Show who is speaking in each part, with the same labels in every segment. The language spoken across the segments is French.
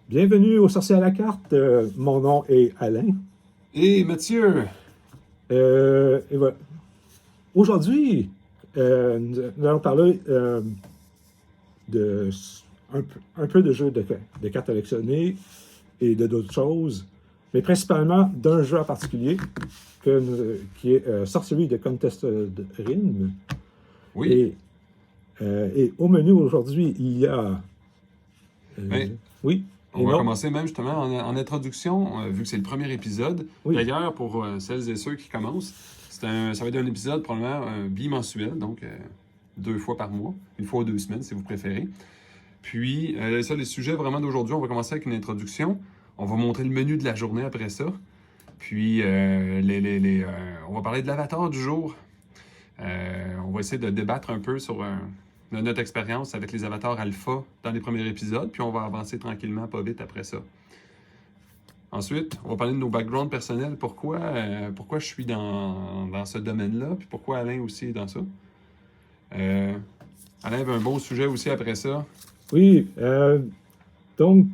Speaker 1: Bienvenue au Sorcier à la carte. Mon nom est Alain.
Speaker 2: Et Mathieu,
Speaker 1: Et voilà. Aujourd'hui, nous allons parler de un peu de jeux de cartes collectionnées et de d'autres choses, mais principalement d'un jeu en particulier qui est Sorcery de Contest de Rim.
Speaker 2: oui,
Speaker 1: Et, et au menu aujourd'hui, il y a.
Speaker 2: ben,
Speaker 1: Oui,
Speaker 2: on
Speaker 1: et
Speaker 2: va
Speaker 1: non,
Speaker 2: commencer même justement en introduction, vu que c'est le premier épisode.
Speaker 1: oui.
Speaker 2: D'ailleurs, pour celles et ceux qui commencent, ça va être un épisode probablement bimensuel, donc 2 fois par mois, 1 fois ou 2 semaines si vous préférez. Puis, ça, les sujets vraiment d'aujourd'hui, on va commencer avec une introduction. On va montrer le menu de la journée après ça. Puis, on va parler de l'avatar du jour. On va essayer de débattre un peu sur notre expérience avec les avatars alpha dans les premiers épisodes, puis on va avancer tranquillement, pas vite après ça. Ensuite, on va parler de nos backgrounds personnels, pourquoi je suis dans ce domaine-là, puis pourquoi Alain aussi est dans ça. Euh, Alain avait un bon sujet aussi après ça.
Speaker 1: Oui, donc,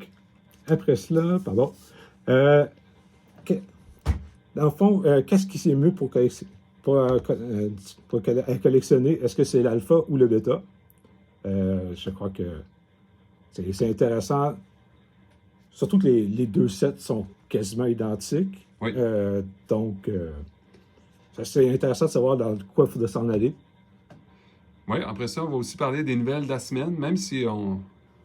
Speaker 1: après cela, pardon. Euh, que- Dans le fond, qu'est-ce qui est mieux pour collectionner? Est-ce que c'est l'alpha ou le bêta? Je crois que c'est intéressant. Surtout que les deux sets sont quasiment identiques.
Speaker 2: Oui,
Speaker 1: Donc, c'est intéressant de savoir dans quoi il faudrait s'en aller.
Speaker 2: oui, après ça, on va aussi parler des nouvelles de la semaine, même si on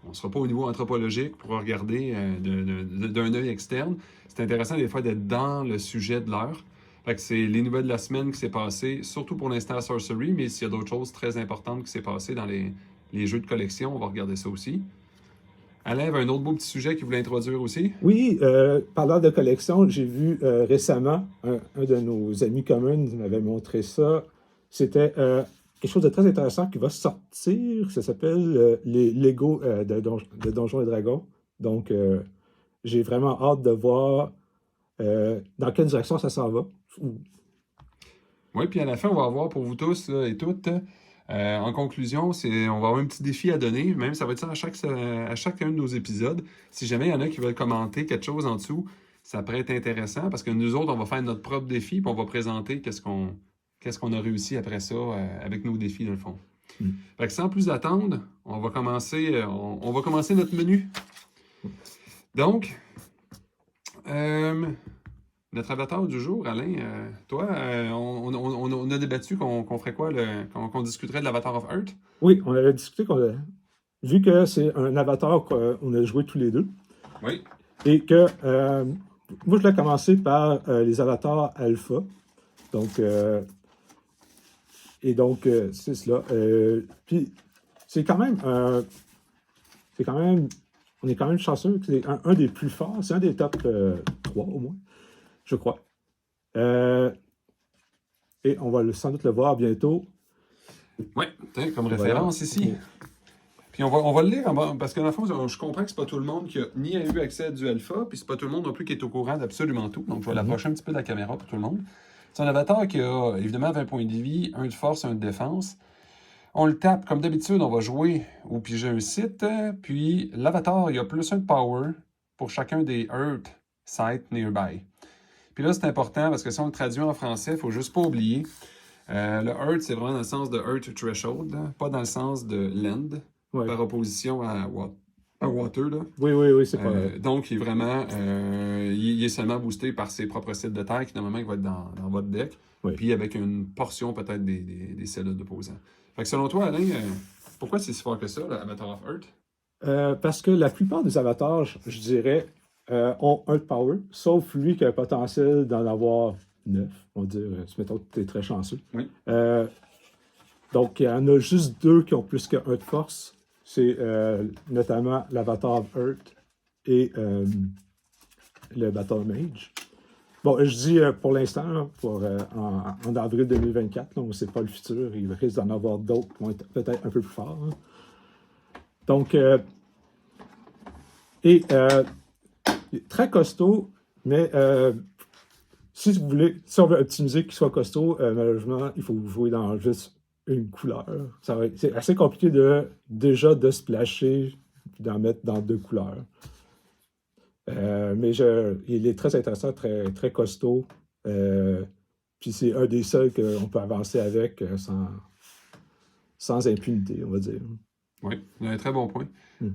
Speaker 2: ne sera pas au niveau anthropologique pour regarder d'un œil externe. C'est intéressant des fois d'être dans le sujet de l'heure. Fait que c'est les nouvelles de la semaine qui s'est passé, surtout pour l'instant à Sorcery, mais s'il y a d'autres choses très importantes qui s'est passé dans les jeux de collection, on va regarder ça aussi. Alain avait un autre beau petit sujet qu'il voulait introduire aussi.
Speaker 1: Oui, parlant de collection, j'ai vu récemment un de nos amis communs nous m'avait montré ça. C'était quelque chose de très intéressant qui va sortir. Ça s'appelle les Lego de Donjons et Dragons. Donc, j'ai vraiment hâte de voir dans quelle direction ça s'en va.
Speaker 2: Oui, puis à la fin, on va avoir pour vous tous là, et toutes, en conclusion, on va avoir un petit défi à donner, même ça va être ça à chacun de nos épisodes. Si jamais il y en a qui veulent commenter quelque chose en dessous, ça pourrait être intéressant parce que nous autres, on va faire notre propre défi, puis on va présenter qu'est-ce qu'on a réussi après ça avec nos défis, dans le fond.
Speaker 1: Mm.
Speaker 2: Fait que sans plus attendre, on va commencer notre menu. Donc, euh, notre avatar du jour, Alain, toi, on a débattu qu'on ferait quoi, qu'on discuterait de l'avatar of Earth.
Speaker 1: Oui, on avait discuté vu que c'est un avatar qu'on a joué tous les deux,
Speaker 2: Oui,
Speaker 1: et que moi, je l'ai commencé par les avatars alpha. Donc, c'est cela. Puis, c'est quand même, c'est quand même, on est quand même chanceux que c'est un des plus forts. C'est un des top 3 au moins, je crois. Euh, et on va sans doute le voir bientôt.
Speaker 2: oui, comme
Speaker 1: Voilà.
Speaker 2: référence ici. Puis on va le lire, parce que dans le fond, je comprends que c'est pas tout le monde qui a ni eu accès à du alpha, puis c'est pas tout le monde non plus qui est au courant d'absolument tout. Donc je vais
Speaker 1: Mhm.
Speaker 2: l'approcher un petit peu de la caméra pour tout le monde. C'est un avatar qui a évidemment 20 points de vie, un de force, un de défense. On le tape, comme d'habitude, on va jouer ou piger un site. Puis l'avatar, il a plus un de power pour chacun des Earth sites nearby. Puis là, c'est important parce que si on le traduit en français, il ne faut juste pas oublier. Le Earth, c'est vraiment dans le sens de Earth Threshold, là, pas dans le sens de Land,
Speaker 1: Ouais.
Speaker 2: par opposition à Water. Là.
Speaker 1: Oui, oui, oui, c'est pas.
Speaker 2: Donc, il est vraiment, il est seulement boosté par ses propres sites de terre qui, normalement, il va être dans votre deck.
Speaker 1: Oui.
Speaker 2: Puis avec une portion peut-être des cellules d'opposants. Fait que selon toi, Alain, pourquoi c'est si fort que ça, l'Avatar of Earth?
Speaker 1: Parce que la plupart des avatars, je dirais, ont un de power, sauf lui qui a le potentiel d'en avoir 9. On va dire, mettons que tu es très chanceux.
Speaker 2: Oui.
Speaker 1: Donc, il y en a juste deux qui ont plus qu'un de force. C'est notamment l'Avatar of Earth et le Battle Mage. Bon, je dis pour l'instant, là, en avril 2024, là, on ne sait pas le futur. Il risque d'en avoir d'autres qui vont être peut-être un peu plus forts. Hein. Donc, il est très costaud, mais si on veut optimiser qu'il soit costaud, malheureusement, il faut jouer dans juste une couleur. C'est assez compliqué déjà de splasher et d'en mettre dans deux couleurs. Mais il est très intéressant, très, très costaud. Puis c'est un des seuls qu'on peut avancer avec sans impunité, on va dire.
Speaker 2: Oui, un très bon point.
Speaker 1: Mm.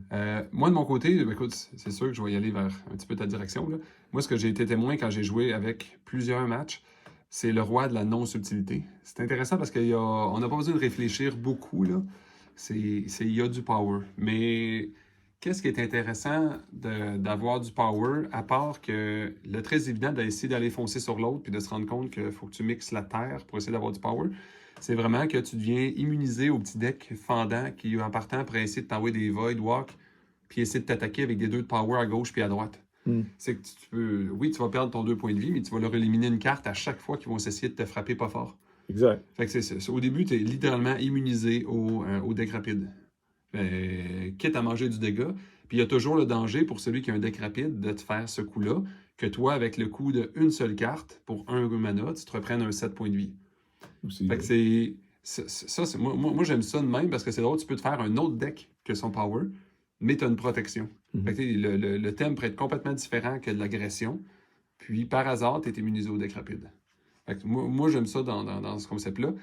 Speaker 2: Moi, de mon côté, ben, écoute, c'est sûr que je vais y aller vers un petit peu ta direction, là. Moi, ce que j'ai été témoin quand j'ai joué avec plusieurs matchs, c'est le roi de la non-subtilité. C'est intéressant parce qu'on n'a pas besoin de réfléchir beaucoup, là. Il y a du power. Mais qu'est-ce qui est intéressant d'avoir du power, à part que le très évident d'essayer d'aller foncer sur l'autre puis de se rendre compte qu'il faut que tu mixes la terre pour essayer d'avoir du power, c'est vraiment que tu deviens immunisé au petit deck fendant qui, en partant, pourrait essayer de t'envoyer des Void Walk puis essayer de t'attaquer avec des 2 de power à gauche puis à droite.
Speaker 1: Mm.
Speaker 2: C'est que tu peux... Oui, tu vas perdre ton 2 points de vie, mais tu vas leur éliminer une carte à chaque fois qu'ils vont essayer de te frapper pas fort.
Speaker 1: Exact.
Speaker 2: Fait que au début, tu es littéralement immunisé au deck rapide. Quitte à manger du dégât. Puis il y a toujours le danger pour celui qui a un deck rapide de te faire ce coup-là, que toi, avec le coup d'une seule carte, pour un mana, tu te reprennes un 7 points de vie.
Speaker 1: Aussi,
Speaker 2: fait que c'est... Moi, j'aime ça de même parce que c'est drôle, tu peux te faire un autre deck que son power, mais tu as une protection. Fait que, le thème pourrait être complètement différent que de l'agression. Puis, par hasard, tu es immunisé au deck rapide. Fait que moi j'aime ça dans ce concept-là.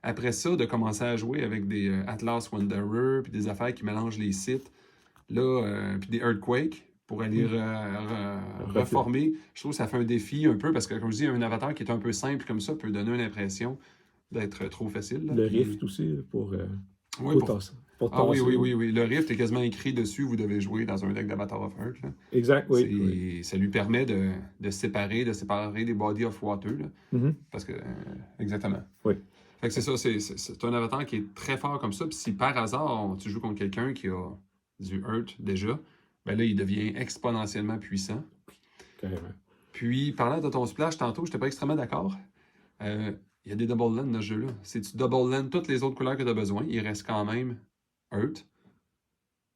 Speaker 2: Après ça, de commencer à jouer avec des Atlas Wanderer, puis des affaires qui mélangent les sites, là, puis des Earthquake, pour aller reformer, je trouve que ça fait un défi un peu, parce que, comme je dis, un avatar qui est un peu simple comme ça peut donner une impression d'être trop facile. Là,
Speaker 1: le
Speaker 2: puis...
Speaker 1: Rift aussi, pour
Speaker 2: oui,
Speaker 1: tasser.
Speaker 2: Oui. Le Rift est quasiment écrit dessus, vous devez jouer dans un deck d'Avatar of Earth. Là.
Speaker 1: Exact, oui.
Speaker 2: Ça lui permet de séparer des Body of Water. Là, parce que, exactement.
Speaker 1: Oui.
Speaker 2: Fait que c'est ça, c'est un avatar qui est très fort comme ça. Puis si par hasard, tu joues contre quelqu'un qui a du Earth déjà, ben là, il devient exponentiellement puissant.
Speaker 1: Carrément.
Speaker 2: Puis, parlant de ton splash tantôt, je n'étais pas extrêmement d'accord. Il y a des double land dans ce jeu-là. Si tu double land toutes les autres couleurs que tu as besoin, il reste quand même Earth.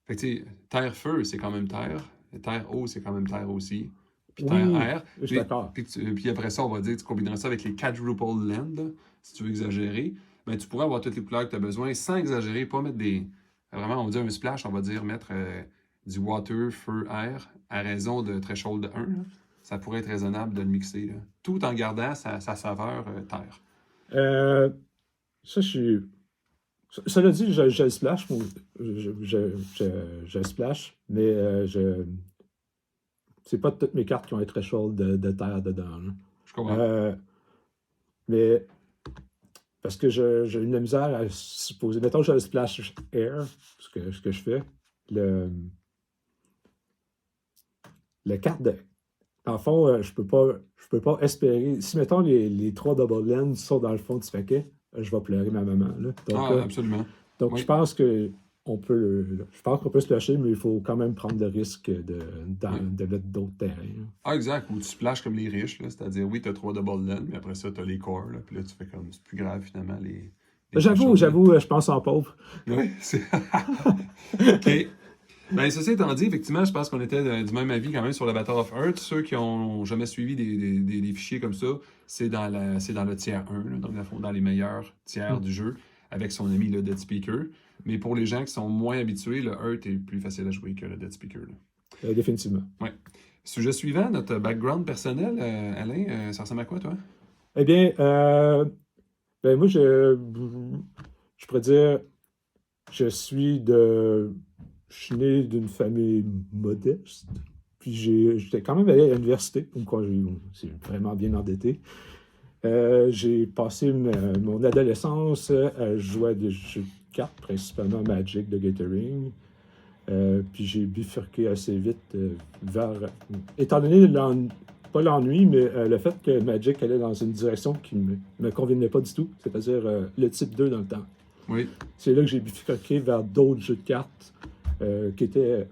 Speaker 2: Fait que tu sais, terre-feu, c'est quand même terre. Terre-eau, c'est quand même terre aussi. Puis terre-air.
Speaker 1: Je suis d'accord.
Speaker 2: Puis après ça, on va dire, tu combineras ça avec les quadruple land, là, si tu veux exagérer. Ben, tu pourrais avoir toutes les couleurs que tu as besoin sans exagérer, pas mettre des... Vraiment, on va dire un splash, on va dire mettre du water, feu, air, à raison de threshold de 1. Là. Ça pourrait être raisonnable de le mixer, là, tout en gardant sa saveur terre.
Speaker 1: Ça, je suis... Cela dit, je le splash, je splash, mais c'est pas toutes mes cartes qui ont un threshold de terre dedans. Là.
Speaker 2: Je comprends.
Speaker 1: Mais parce que j'ai eu de la misère à supposer. Mettons que je le splash air, ce que je fais, le carte de... En fond, je peux pas espérer. Si, mettons, les 3 double lands sont dans le fond du paquet, je vais pleurer ma maman. Là. Donc,
Speaker 2: absolument.
Speaker 1: Donc, je pense qu'on peut splasher, mais il faut quand même prendre le risque de mettre d'autres terrains.
Speaker 2: Ah, exact. Ou tu splashes comme les riches, là. C'est-à-dire, oui, tu as 3 double land, mais après ça, tu as les cores, là. Puis là, tu fais comme, c'est plus grave, finalement, les
Speaker 1: J'avoue, je pense en pauvre.
Speaker 2: Oui, c'est... OK. Ben, ceci étant dit, effectivement, je pense qu'on était du même avis quand même sur l'Avatar of Earth. Ceux qui n'ont jamais suivi des fichiers comme ça, c'est dans le tiers 1, là, donc dans les meilleurs tiers du jeu, avec son ami le Dead Speaker. Mais pour les gens qui sont moins habitués, le Earth est plus facile à jouer que le Dead Speaker.
Speaker 1: Définitivement.
Speaker 2: Oui. Sujet suivant, notre background personnel, Alain, ça ressemble à quoi, toi?
Speaker 1: Eh bien, moi, je pourrais dire, je suis né d'une famille modeste, puis j'étais quand même allé à l'université, donc c'est vraiment bien endetté. J'ai passé mon adolescence à jouer à des jeux de cartes, principalement Magic de Gathering. Puis j'ai bifurqué assez vite vers... Étant donné, pas l'ennui, mais le fait que Magic allait dans une direction qui ne me convenait pas du tout, c'est-à-dire le type 2 dans le temps.
Speaker 2: Oui.
Speaker 1: C'est là que j'ai bifurqué vers d'autres jeux de cartes qui étaient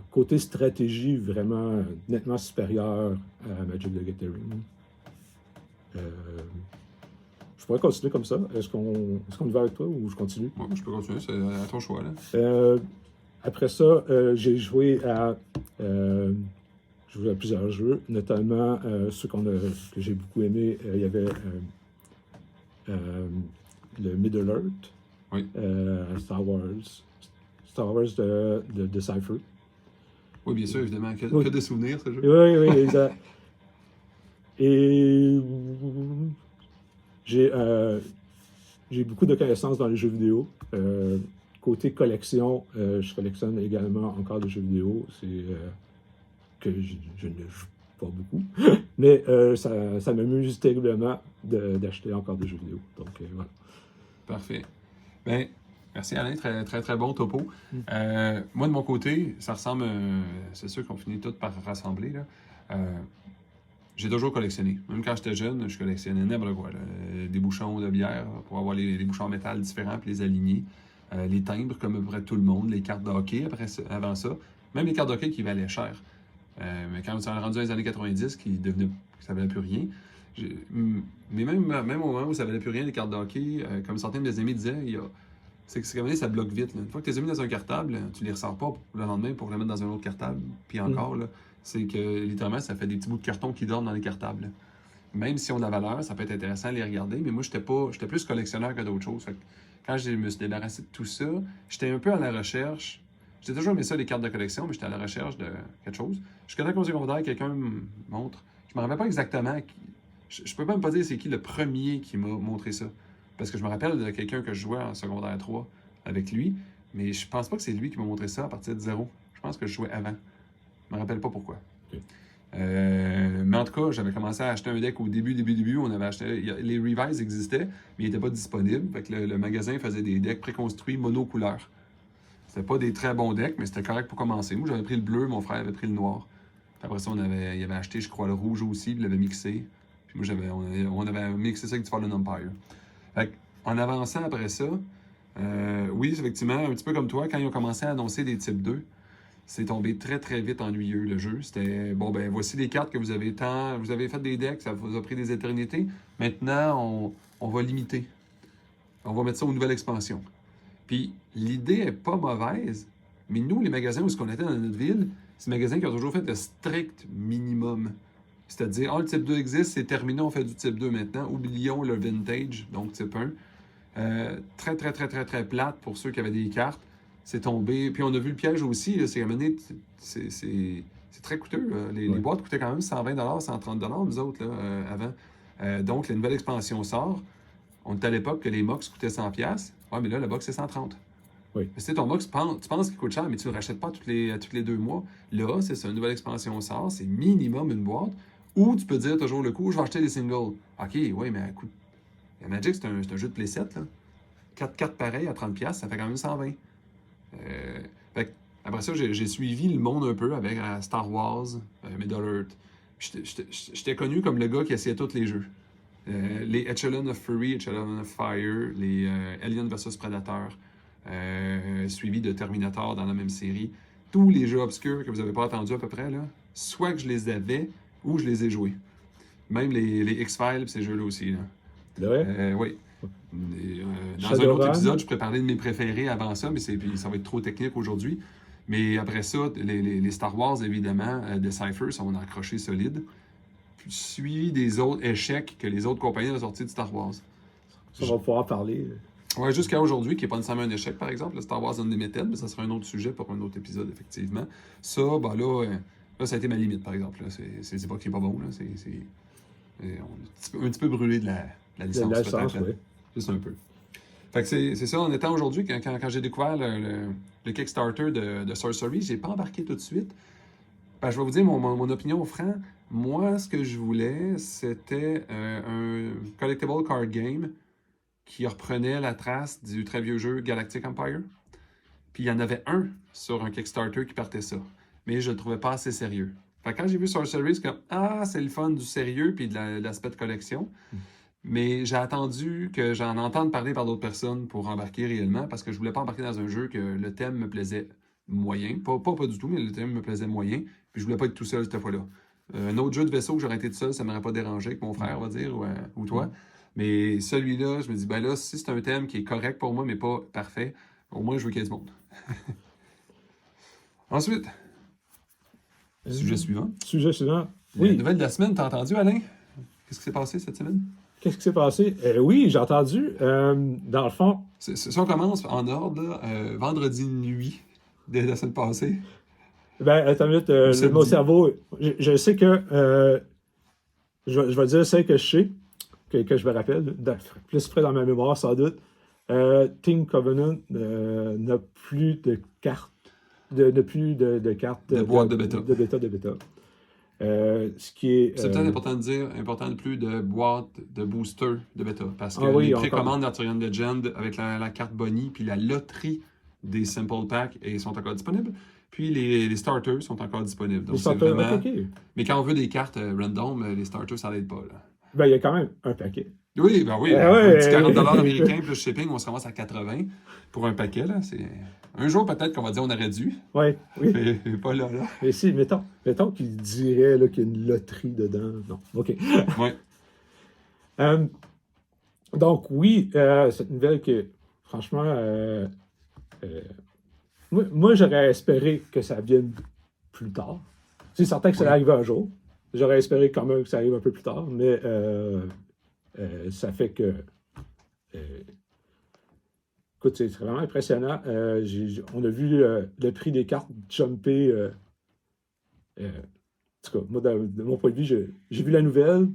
Speaker 1: côté stratégie vraiment nettement supérieur à Magic the Gathering. Je pourrais continuer comme ça. Est-ce qu'on y va avec toi ou je continue?
Speaker 2: Moi, je peux continuer, c'est à ton choix. Là.
Speaker 1: Après ça, j'ai joué à plusieurs jeux, notamment ceux que j'ai beaucoup aimés. Il y avait le Middle-earth,
Speaker 2: oui.
Speaker 1: Star Wars de Cypher.
Speaker 2: Oui, bien sûr, évidemment. Que de souvenirs, ce jeu.
Speaker 1: Oui, oui, exact. Et j'ai j'ai beaucoup de connaissances dans les jeux vidéo. Côté collection, je collectionne également encore des jeux vidéo. C'est que je ne joue pas beaucoup. Mais ça m'amuse terriblement d'acheter encore des jeux vidéo. Donc, voilà.
Speaker 2: Parfait. Ben, merci Alain, très très très bon topo. Moi de mon côté, ça ressemble, c'est sûr qu'on finit tout par rassembler. Là. J'ai toujours collectionné. Même quand j'étais jeune, je collectionnais n'importe quoi. Là. Des bouchons de bière pour avoir les bouchons en métal différents puis les aligner. Les timbres comme à peu près tout le monde, les cartes de hockey avant ça. Même les cartes de hockey qui valaient cher. Mais quand on s'est rendu dans les années 90, ça valait plus rien. Mais même au moment où ça valait plus rien, les cartes de hockey, comme certains de mes amis disaient, c'est comme ça bloque vite. Là. Une fois que tu les as mis dans un cartable, tu les ressors pas le lendemain pour les mettre dans un autre cartable. Puis encore, là, c'est que littéralement, ça fait des petits bouts de carton qui dorment dans les cartables. Là. Même si on a de la valeur, ça peut être intéressant à les regarder, mais moi, j'étais plus collectionneur que d'autres choses. Fait que quand je me suis débarrassé de tout ça, j'étais un peu à la recherche. J'ai toujours aimé ça, les cartes de collection, mais j'étais à la recherche de quelque chose. Jusqu'à temps qu'au secondaire, quelqu'un me montre. Je me rappelle pas exactement. Je peux même pas dire c'est qui le premier qui m'a montré ça. Parce que je me rappelle de quelqu'un que je jouais en secondaire 3 avec lui, mais je pense pas que c'est lui qui m'a montré ça à partir de 0. Je pense que je jouais avant. Je me rappelle pas pourquoi.
Speaker 1: Okay.
Speaker 2: Mais en tout cas, j'avais commencé à acheter un deck au début. On avait acheté. Les Revise existaient, mais ils n'étaient pas disponibles. Fait que le magasin faisait des decks préconstruits monocouleurs. C'était pas des très bons decks, mais c'était correct pour commencer. Moi, j'avais pris le bleu, mon frère avait pris le noir. Puis après ça, il avait acheté, je crois, le rouge aussi, puis il l'avait mixé. Puis moi, on avait mixé ça avec du Fallen Empire. Fait en avançant après ça, oui, effectivement, un petit peu comme toi, quand ils ont commencé à annoncer des types 2, c'est tombé très très vite ennuyeux le jeu. C'était, bon ben voici les cartes que vous avez fait des decks, ça vous a pris des éternités. Maintenant, on va limiter. On va mettre ça aux nouvelles expansions. Puis l'idée est pas mauvaise, mais nous, les magasins où on était dans notre ville, c'est des magasins qui ont toujours fait le strict minimum. C'est-à-dire, le type 2 existe, c'est terminé, on fait du type 2 maintenant. Oublions le vintage, donc type 1. Très, très, très, très, très plate pour ceux qui avaient des cartes. C'est tombé. Puis on a vu le piège aussi, là, c'est très coûteux. Les boîtes coûtaient quand même 120 130 nous autres, là, avant. Donc, la nouvelle expansion sort. On était à l'époque que les MOX coûtaient 100$. Ouais, mais là, le box, c'est 130$.
Speaker 1: Oui.
Speaker 2: Mais ton box, tu penses qu'il coûte cher, mais tu ne le rachètes pas tous les 2 mois. Là, c'est ça, une nouvelle expansion sort, c'est minimum une boîte. Ou tu peux dire toujours le coup, je vais acheter des singles. OK, oui, mais écoute, Magic, c'est un jeu de play 7, là. 4 cartes pareilles à 30$, ça fait quand même 120$. Après ça, j'ai suivi le monde un peu avec Star Wars, Middle Earth. J'étais connu comme le gars qui essayait tous les jeux. Les Echelon of Fury, Echelon of Fire, les Alien vs Predator, suivi de Terminator dans la même série. Tous les jeux obscurs que vous n'avez pas attendus à peu près, là, soit que je les avais ou je les ai joués. Même les X-Files, ces jeux-là aussi. Là.
Speaker 1: C'est vrai?
Speaker 2: Oui. Dans un autre épisode, je pourrais parler de mes préférés avant ça, mais puis ça va être trop technique aujourd'hui. Mais après ça, les Star Wars, évidemment, de Cypher, sont accrochés solides. Puis suivi des autres échecs que les autres compagnies ont sortis de Star Wars.
Speaker 1: Ça, on va pouvoir parler.
Speaker 2: Ouais, jusqu'à aujourd'hui, qui n'est pas nécessairement un échec, par exemple, le Star Wars Unlimited, mais ça sera un autre sujet pour un autre épisode, effectivement. Ça, ben là, ça a été ma limite, par exemple. C'est pas qu'il n'est pas bon, là. On est un petit peu brûlé de la licence.
Speaker 1: De la licence, oui.
Speaker 2: Juste un peu. Fait que c'est ça, en étant aujourd'hui, quand j'ai découvert le Kickstarter de Sorcery, j'ai pas embarqué tout de suite. Ben, je vais vous dire mon opinion franc. Moi, ce que je voulais, c'était un collectible card game qui reprenait la trace du très vieux jeu Galactic Empire. Puis il y en avait un sur un Kickstarter qui partait ça. Mais je le trouvais pas assez sérieux. Fait que quand j'ai vu Sorcery, c'est comme c'est le fun du sérieux puis de l'aspect de collection. Mais j'ai attendu que j'en entende parler par d'autres personnes pour embarquer réellement parce que je voulais pas embarquer dans un jeu que le thème me plaisait moyen. Pas du tout, mais le thème me plaisait moyen. Puis je voulais pas être tout seul cette fois-là. Un autre jeu de vaisseau que j'aurais été tout seul, ça m'aurait pas dérangé avec mon frère, on va dire, ou toi. Mais celui-là, je me dis, ben là, si c'est un thème qui est correct pour moi, mais pas parfait, au moins je veux qu'il y ait du monde. Ensuite, sujet suivant.
Speaker 1: Sujet suivant.
Speaker 2: La nouvelle de la semaine, t'as entendu, Alain? Qu'est-ce qui s'est passé cette semaine?
Speaker 1: Qu'est-ce qui s'est passé? Oui, j'ai entendu. Dans le fond...
Speaker 2: Si on commence en ordre, vendredi nuit de la semaine passée,
Speaker 1: Ben, attends une minute,
Speaker 2: samedi.
Speaker 1: mon cerveau, je sais que, je vais dire celle que je sais, que je me rappelle, plus près dans ma mémoire sans doute. Team Covenant n'a plus de cartes, n'a plus de cartes
Speaker 2: De boîte de bêta.
Speaker 1: de bêta. Ce qui est.
Speaker 2: C'est peut-être important de dire, important de plus de boîtes de booster de bêta. Parce que
Speaker 1: oui,
Speaker 2: les
Speaker 1: encore.
Speaker 2: précommandes d'Arthurian Legend avec la carte Bonnie puis la loterie des Simple Packs sont encore disponibles. Puis les starters sont encore disponibles. Donc
Speaker 1: Les starters,
Speaker 2: vraiment...
Speaker 1: ok.
Speaker 2: Mais quand on veut des cartes random, les starters, ça l'aide pas. Là.
Speaker 1: Ben, il y a quand même un paquet.
Speaker 2: Oui, ben oui.
Speaker 1: Ah
Speaker 2: Un
Speaker 1: ouais,
Speaker 2: petit 40$ américain plus shipping, on se ramasse à 80 pour un paquet. Là. Un jour, peut-être qu'on va dire on aurait dû.
Speaker 1: Oui, oui.
Speaker 2: Mais pas là.
Speaker 1: Mais si, mettons qu'il dirait là, qu'il y a une loterie dedans. Non, OK.
Speaker 2: Ouais.
Speaker 1: Donc, oui, cette nouvelle que, franchement, moi j'aurais espéré que ça vienne plus tard. C'est certain que ça arrive un jour. J'aurais espéré quand même que ça arrive un peu plus tard, mais ça fait que... écoute, c'est vraiment impressionnant. On a vu le prix des cartes jumper. En tout cas, moi, de mon point de vue, j'ai vu la nouvelle,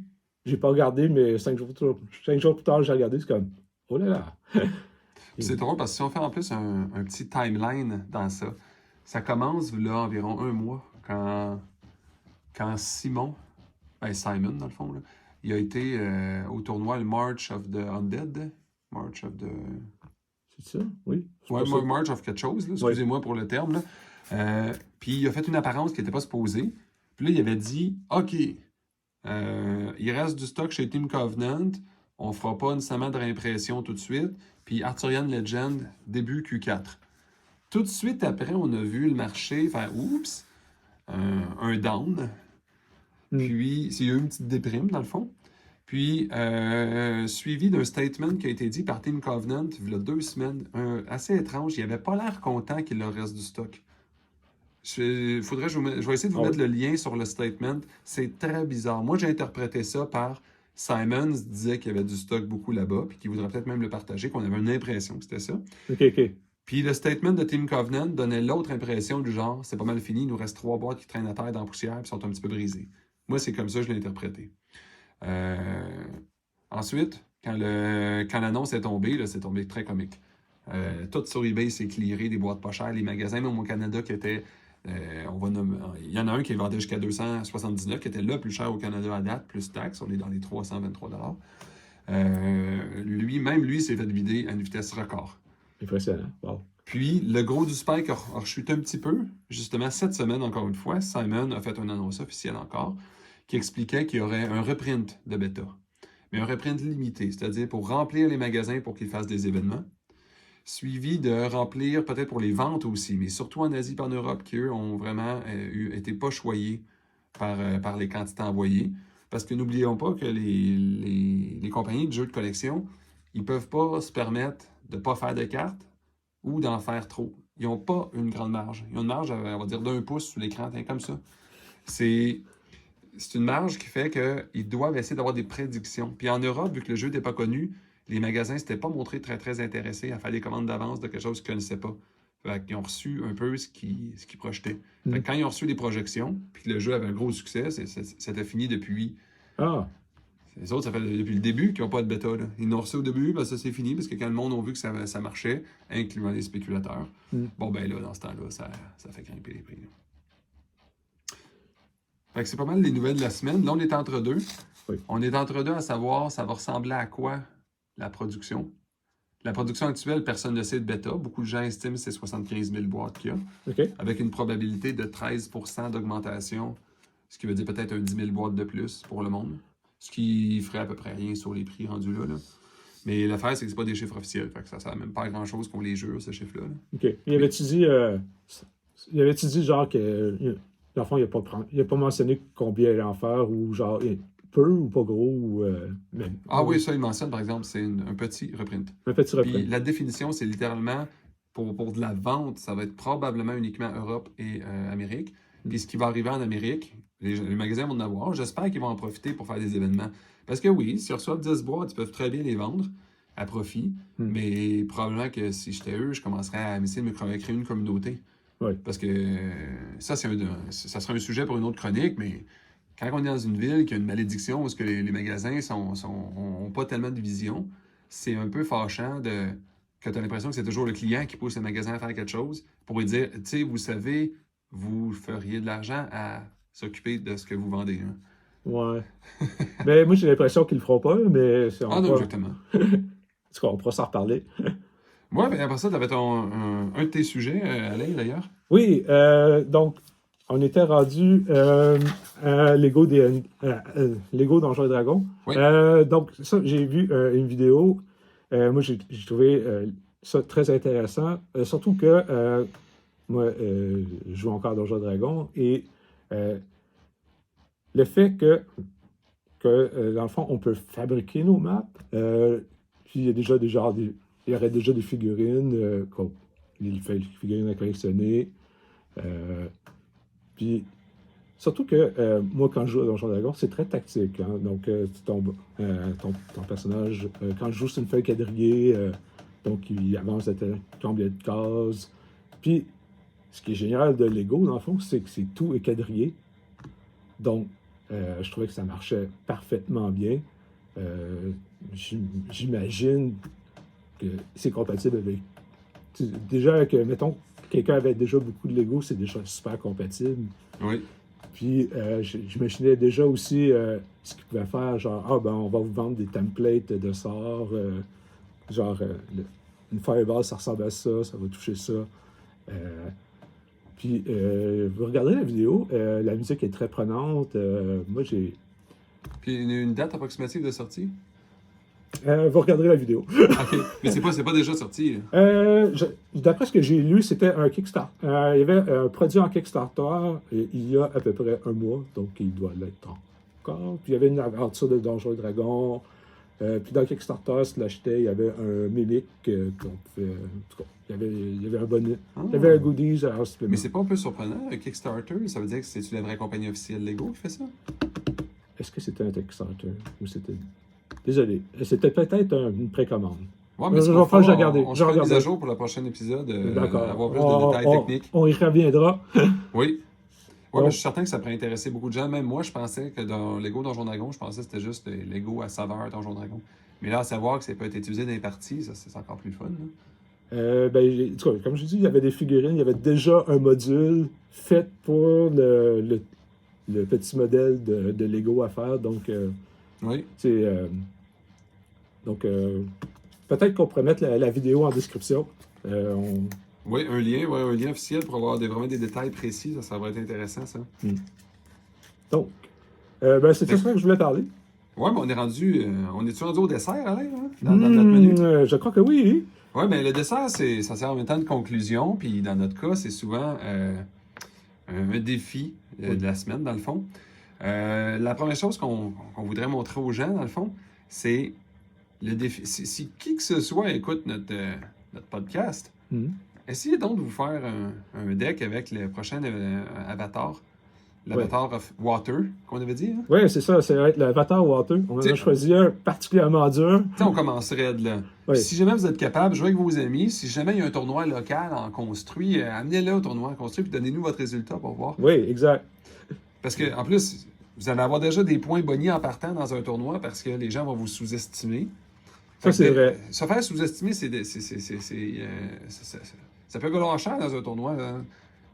Speaker 1: j'ai pas regardé, mais 5 jours plus tard, j'ai regardé, c'est comme, oh là là!
Speaker 2: C'est drôle parce que si on fait en plus un petit timeline dans ça, ça commence là environ un mois quand Simon, Simon dans le fond, là, il a été au tournoi le March of the Undead. March of the...
Speaker 1: C'est ça? Oui.
Speaker 2: Ouais, March of quelque chose, là, excusez-moi pour le terme. Puis il a fait une apparence qui n'était pas supposée. Puis là, il avait dit, OK, il reste du stock chez Team Covenant, on ne fera pas nécessairement de réimpression tout de suite. Puis Arthurian Legend, début Q4. Tout de suite après, on a vu le marché faire oups, un down. Puis, il y a eu une petite déprime, dans le fond. Puis, suivi d'un statement qui a été dit par Team Covenant, il y a 2 semaines, assez étrange. Il n'avait pas l'air content qu'il leur reste du stock. Je vais essayer de vous mettre le lien sur le statement. C'est très bizarre. Moi, j'ai interprété ça par Simons disait qu'il y avait du stock beaucoup là-bas, puis qu'il voudrait peut-être même le partager, qu'on avait une impression que c'était ça.
Speaker 1: OK.
Speaker 2: Puis le statement de Team Covenant donnait l'autre impression du genre, c'est pas mal fini, il nous reste 3 boîtes qui traînent à terre dans la poussière, puis sont un petit peu brisées. Moi, c'est comme ça que je l'ai interprété. Ensuite, quand l'annonce est tombée, là, c'est tombé très comique. Tout sur eBay, c'est clearé, des boîtes pas chères, les magasins, même au Canada, qui étaient... il y en a un qui est vendu jusqu'à 279, qui était le plus cher au Canada à date, plus taxes. On est dans les 323 $. Lui, s'est fait vider à une vitesse record.
Speaker 1: Impressionnant. Wow.
Speaker 2: Puis, le gros du spike a rechuté un petit peu. Justement, cette semaine, encore une fois, Simon a fait une annonce officielle encore qui expliquait qu'il y aurait un reprint de bêta. Mais un reprint limité, c'est-à-dire pour remplir les magasins pour qu'ils fassent des événements. Suivi de remplir peut-être pour les ventes aussi, mais surtout en Asie et en Europe, qui eux ont vraiment été pas choyés par les quantités envoyées. Parce que n'oublions pas que les compagnies de jeux de collection, ils peuvent pas se permettre de ne pas faire de cartes ou d'en faire trop. Ils n'ont pas une grande marge. Ils ont une marge, on va dire, d'1 pouce sous l'écran, comme ça. C'est une marge qui fait qu'ils doivent essayer d'avoir des prédictions. Puis en Europe, vu que le jeu n'était pas connu, les magasins ne s'étaient pas montrés très, très intéressés à faire des commandes d'avance de quelque chose qu'ils ne connaissaient pas. Fait qu'ils ont reçu un peu ce qu'ils projetaient. Fait que quand ils ont reçu des projections, puis que le jeu avait un gros succès, c'était fini depuis... Les autres, ça fait depuis le début qu'ils n'ont pas de bêta. Là. Ils l'ont reçu au début, ben ça c'est fini, parce que quand le monde a vu que ça marchait, incluant les spéculateurs, bon ben là, dans ce temps-là, ça fait grimper les prix. Là. Fait que c'est pas mal les nouvelles de la semaine. Là, on est entre deux.
Speaker 1: Oui.
Speaker 2: On est entre deux à savoir ça va ressembler à quoi la production. La production actuelle, personne ne sait de bêta. Beaucoup de gens estiment que c'est 75 000 boîtes qu'il y a.
Speaker 1: Okay.
Speaker 2: Avec une probabilité de 13 % d'augmentation, ce qui veut dire peut-être un 10 000 boîtes de plus pour le monde. Ce qui ferait à peu près rien sur les prix rendus là. Mais l'affaire, c'est que c'est pas des chiffres officiels. Fait que ça ne sert même pas à grand-chose qu'on les jure, ce chiffre-là.
Speaker 1: OK. Il avait-tu dit genre que dans le fond, il n'a pas mentionné combien il allait en faire ou genre peu ou pas gros ou même.
Speaker 2: Oui, ça, il mentionne, par exemple, c'est un petit reprint.
Speaker 1: Un petit reprint.
Speaker 2: Puis la définition, c'est littéralement, pour de la vente, ça va être probablement uniquement Europe et Amérique. Puis ce qui va arriver en Amérique, les magasins vont en avoir. J'espère qu'ils vont en profiter pour faire des événements. Parce que oui, s'ils reçoivent 10 boîtes, ils peuvent très bien les vendre à profit. Mais probablement que si j'étais eux, je commencerais à essayer de me créer une communauté.
Speaker 1: Oui.
Speaker 2: Parce que ça serait un sujet pour une autre chronique, mais quand on est dans une ville qui a une malédiction où ce que les magasins ont pas tellement de vision, c'est un peu fâchant que tu as l'impression que c'est toujours le client qui pousse le magasin à faire quelque chose pour lui dire, tu sais, vous savez, vous feriez de l'argent à s'occuper de ce que vous vendez. Hein.
Speaker 1: Ouais. Mais moi, j'ai l'impression qu'ils le feront pas, mais
Speaker 2: Ah non, exactement.
Speaker 1: On pourra s'en reparler.
Speaker 2: Ouais, ben après ça, tu avais un de tes sujets, Alain, d'ailleurs.
Speaker 1: Oui, donc, on était rendu à Lego Donjons et Dragons.
Speaker 2: Oui.
Speaker 1: Donc, ça, j'ai vu une vidéo. Moi, j'ai trouvé ça très intéressant. Surtout que moi, je joue encore à Donjons et Dragons. Et le fait que dans le fond, on peut fabriquer nos maps. Puis il y a déjà il y aurait déjà des figurines, des figurines à collectionner. Puis surtout que moi, quand je joue à Donjons et Dragons, c'est très tactique. Hein? Donc, ton personnage, quand je joue, c'est une feuille quadrillée. Donc, il avance à combien de cases. Puis, ce qui est génial de Lego, dans le fond, c'est que tout est quadrillé. Donc, je trouvais que ça marchait parfaitement bien. J'imagine que c'est compatible avec. Déjà, que, mettons, quelqu'un avait déjà beaucoup de Lego, c'est déjà super compatible.
Speaker 2: Oui.
Speaker 1: Puis, j'imaginais déjà aussi ce qu'ils pouvaient faire, genre, on va vous vendre des templates de sorts, une fireball, ça ressemble à ça, ça va toucher ça. Puis, vous regardez la vidéo, la musique est très prenante. Moi, j'ai.
Speaker 2: Puis une date approximative de sortie?
Speaker 1: Vous regarderez la vidéo.
Speaker 2: OK. Mais c'est pas déjà sorti.
Speaker 1: D'après ce que j'ai lu, c'était un Kickstarter. Il y avait un produit en Kickstarter il y a à peu près un mois, donc il doit l'être encore. Puis il y avait une aventure de Donjons et Dragons. Puis dans le Kickstarter, si tu l'achetais, il y avait un mimic qu'on pouvait. En tout cas, il y avait un bonnet. Il y avait un goodies à supplément.
Speaker 2: Mais c'est pas un peu surprenant, un Kickstarter? Ça veut dire que c'est-tu la vraie compagnie officielle Lego qui fait ça?
Speaker 1: Est-ce que c'était un Kickstarter ou c'était. Désolé. C'était peut-être une précommande.
Speaker 2: Ouais, mais
Speaker 1: je vais faire, regarder.
Speaker 2: On fera une mise à jour pour le prochain épisode.
Speaker 1: D'accord.
Speaker 2: Avoir plus de détails techniques.
Speaker 1: On y reviendra.
Speaker 2: Oui. Ouais, mais je suis certain que ça pourrait intéresser beaucoup de gens. Même moi, je pensais que dans Lego Donjon Dragon, je pensais que c'était juste Lego à saveur Donjon Dragon. Mais là, à savoir que ça peut être utilisé dans les parties, ça, c'est encore plus fun.
Speaker 1: Comme je dis, il y avait des figurines, il y avait déjà un module fait pour le petit modèle de Lego à faire. Donc,
Speaker 2: oui.
Speaker 1: Peut-être qu'on pourrait mettre la vidéo en description.
Speaker 2: Oui, un lien officiel pour avoir vraiment des détails précis. Ça va être intéressant, ça.
Speaker 1: Donc, c'est ça que je voulais parler.
Speaker 2: Oui, mais on est rendu au dessert, Alain, hein, dans notre menu?
Speaker 1: Je crois que oui.
Speaker 2: Oui, mais le dessert, ça sert en même temps de conclusion. Puis dans notre cas, c'est souvent un défi de la semaine, dans le fond. La première chose qu'on voudrait montrer aux gens, dans le fond, c'est le défi. Si qui que ce soit écoute notre podcast, essayez donc de vous faire un deck avec le prochain avatar. L'avatar of Water, qu'on avait dit. Hein?
Speaker 1: Oui, c'est ça, c'est l'avatar Water. On en a choisi un particulièrement dur.
Speaker 2: On commencerait de là. Oui. Si jamais vous êtes capable, jouez avec vos amis. Si jamais il y a un tournoi local en construit, amenez-le au tournoi en construit puis donnez-nous votre résultat pour voir.
Speaker 1: Oui, exact.
Speaker 2: Parce que en plus, vous allez avoir déjà des points bonnies en partant dans un tournoi parce que les gens vont vous sous-estimer.
Speaker 1: Ça, c'est vrai.
Speaker 2: Se faire sous-estimer, ça peut valoir cher dans un tournoi.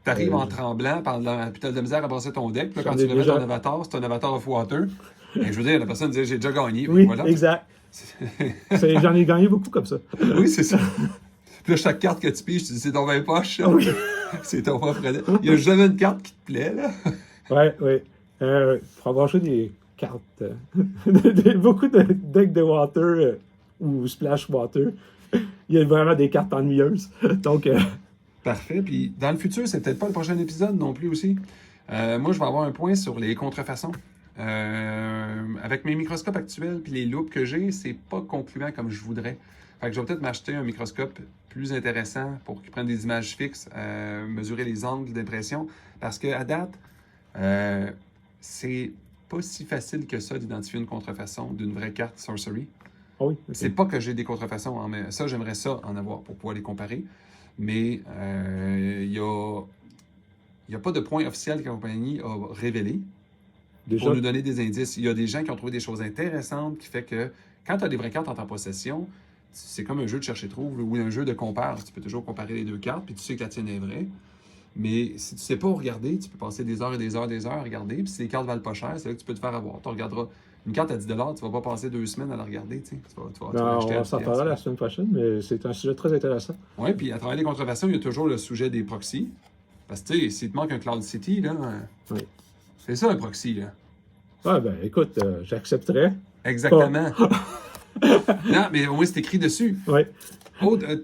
Speaker 2: T'arrives en tremblant, puis t'as de la misère à passer ton deck. Puis là, quand tu remets ton avatar, c'est un avatar of water. Et je veux dire, la personne dit j'ai déjà gagné.
Speaker 1: Oui,
Speaker 2: voilà.
Speaker 1: Exact. J'en ai gagné beaucoup comme ça.
Speaker 2: Oui, c'est ça. Puis là, chaque carte que tu piges, tu dis c'est ton 20 poche.
Speaker 1: Oui.
Speaker 2: C'est ton propre deck. Il n'y a jamais une carte qui te plaît, là.
Speaker 1: Oui. Pour avoir joué des cartes, beaucoup de decks de water ou splash water, il y a vraiment des cartes ennuyeuses. Donc.
Speaker 2: Parfait. Puis dans le futur, c'est peut-être pas le prochain épisode non plus aussi. Moi, je vais avoir un point sur les contrefaçons. Avec mes microscopes actuels puis les loupes que j'ai, c'est pas concluant comme je voudrais. Fait que je vais peut-être m'acheter un microscope plus intéressant pour qu'il prenne des images fixes, mesurer les angles d'impression. Parce qu'à date, c'est pas si facile que ça d'identifier une contrefaçon d'une vraie carte Sorcery.
Speaker 1: Oui, okay.
Speaker 2: C'est pas que j'ai des contrefaçons, mais ça, j'aimerais ça en avoir pour pouvoir les comparer. Mais il n'y a pas de point officiel que la compagnie a révélé
Speaker 1: Déjà,
Speaker 2: pour nous donner des indices. Il y a des gens qui ont trouvé des choses intéressantes qui fait que quand tu as des vraies cartes en ta possession, c'est comme un jeu de chercher-trouve ou un jeu de compare. Tu peux toujours comparer les deux cartes, puis tu sais que la tienne est vraie. Mais si tu ne sais pas où regarder, tu peux passer des heures et des heures et des heures à regarder. Puis si les cartes valent pas cher, c'est là que tu peux te faire avoir. Tu regarderas une carte à 10 $, tu ne vas pas passer 2 semaines à la regarder. Tu vas
Speaker 1: on
Speaker 2: l'acheter à
Speaker 1: va
Speaker 2: 10
Speaker 1: s'en parler la semaine prochaine, mais c'est un sujet très intéressant.
Speaker 2: Oui, puis à travers les contrefaçons, il y a toujours le sujet des proxys. Parce que, tu sais, s'il te manque un Cloud City, là,
Speaker 1: Oui.
Speaker 2: c'est ça un proxy, là.
Speaker 1: Ah ben écoute, j'accepterais.
Speaker 2: Exactement. Non, mais au moins c'est écrit dessus.
Speaker 1: Oui.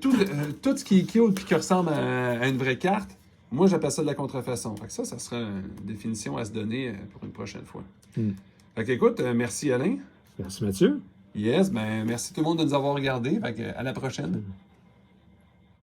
Speaker 2: Tout ce qui est cute et qui ressemble à une vraie carte, moi j'appelle ça de la contrefaçon. Fait que ça sera une définition à se donner pour une prochaine fois. Fait que écoute, merci Alain.
Speaker 1: Merci Mathieu.
Speaker 2: Yes, ben merci tout le monde de nous avoir regardés. Fait que à la prochaine.